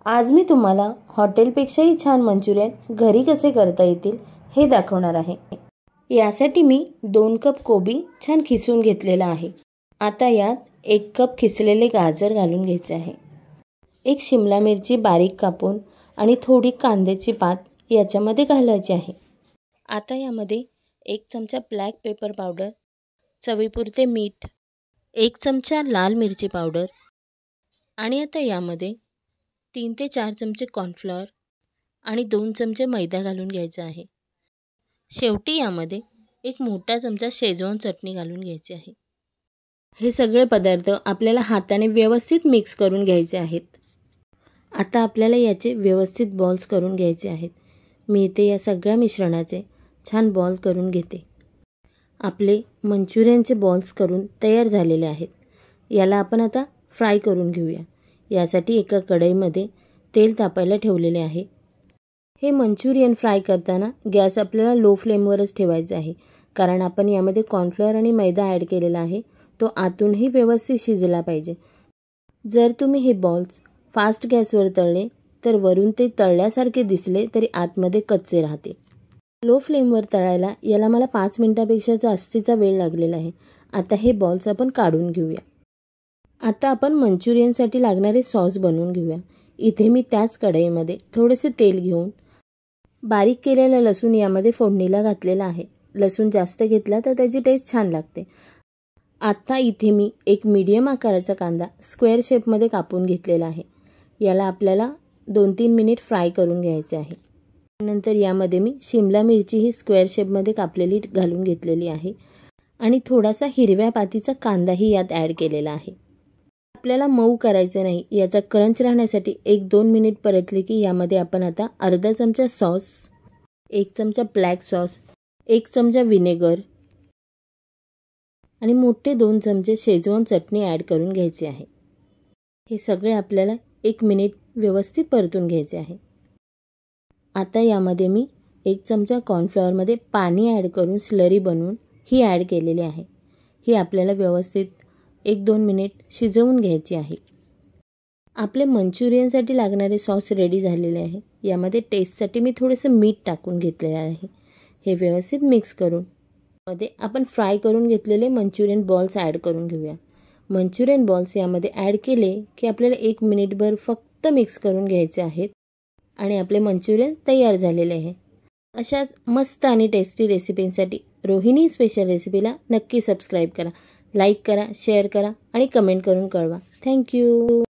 आज मी तुम्हाला हॉटेलपेक्षाही छान मंचुरियन घरी कसे करता येतील हे दाखवणार आहे। यासाठी मी 2 कप कोबी छान खिसून घेतलेला आहे। आता यात 1 कप खिसलेले गाजर घालून घ्यायचे आहे। 1 शिमला मिरची बारीक कापून आणि थोडी कांद्याची पात याच्यामध्ये घालायची आहे। आता यामध्ये 1 चमचा ब्लॅक पेपर पावडर, चवीपुरते मीठ, 1 चमचा लाल मिरची पावडर आणि आता यामध्ये 3 ते 4 चमचे कॉर्नफ्लॉवर आणि 2 चमचे मैदा घालून घ्यायचा आहे। शेवटी यामध्ये 1 मोठा चमचा शेजवान चटणी घालून घ्यायची आहे। हे सगळे पदार्थ आपल्याला हाताने व्यवस्थित मिक्स करून घ्यायचे आहेत। आता आपल्याला याचे व्यवस्थित बॉल्स करून घ्यायचे आहेत। मी इथे या सगळ्या मिश्रणाचे छान बॉल करून घेते। आपले मंचुरियनचे बॉल्स करून तयार झालेले आहेत। याला आपण आता फ्राय करून घेऊया। यासाठी एका कढईमध्ये तेल तापायला ठेवलेले आहे। हे मंचुरियन फ्राय करताना गॅस आपल्याला लो फ्लेमवरच ठेवायचा आहे, कारण आपण यामध्ये कॉर्नफ्लॉवर आणि मैदा ॲड केलेला आहे। तो आतूनही व्यवस्थित शिजला पाहिजे। जर तुम्ही हे बॉल्स फास्ट गॅसवर तळले तर वरून ते तळल्यासारखे दिसले तरी आतमध्ये कच्चे राहतील। लो फ्लेमवर तळायला याला मला 5 मिनिटांपेक्षा जास्तीचा वेळ लागलेला आहे। आता हे बॉल्स आपण काढून घेऊया। आता आपण मंचुरियनसाठी लागणारे सॉस बनवून घेऊया। इथे मी त्याच कढईमध्ये थोडेसे तेल घेऊन बारीक केलेला लसूण यामध्ये फोडणीला घातलेला आहे। लसूण जास्त घेतला तर त्याची टेस्ट छान लागते। आता इथे मी एक मीडियम आकाराचा कांदा स्क्वेअर शेपमध्ये कापून घेतलेला आहे। याला आपल्याला 2-3 मिनिट फ्राय करून घ्यायचे आहे। नंतर यामध्ये मी शिमला मिरची ही स्क्वेअर शेपमध्ये कापलेली घालून घेतलेली आहे आणि थोडासा हिरव्या पातीचा कांदाही यात ॲड केलेला आहे। आपल्याला मऊ करायचे नाही, याचा क्रंच राहण्यासाठी 1-2 मिनिट परतले की यामध्ये आपण आता अर्धा चमचा सॉस, 1 चमचा ब्लॅक सॉस, 1 चमचा व्हिनेगर आणि मोठे 2 चमचे शेजवान चटणी ॲड करून घ्यायचे आहे। हे सगळे आपल्याला 1 मिनिट व्यवस्थित परतून घ्यायचे आहे। आता यामध्ये मी 1 चमचा कॉर्नफ्लॉवरमध्ये पाणी ॲड करून स्लरी बनवून ही ॲड केलेली आहे। ही आपल्याला व्यवस्थित 1-2 मिनिट शिजवून घ्यायची आहे। आपले मंचुरियनसाठी लागणारे सॉस रेडी झालेले आहे। यामध्ये टेस्टसाठी मी थोडेसे मीठ टाकून घेतलेले आहे। हे व्यवस्थित मिक्स करून मध्ये आपण फ्राय करून घेतलेले मंचुरियन बॉल्स ॲड करून घेऊया। मंचुरियन बॉल्स यामध्ये ॲड केले की आपल्याला 1 मिनिटभर फक्त मिक्स करून घ्यायचे आहेत आणि आपले मंचुरियन तयार झालेले आहे। अशाच मस्त आणि टेस्टी रेसिपींसाठी रोहिणी स्पेशल रेसिपीला नक्की सबस्क्राईब करा, लाईक करा, शेअर करा आणि कमेंट करून कळवा। थँक्यू।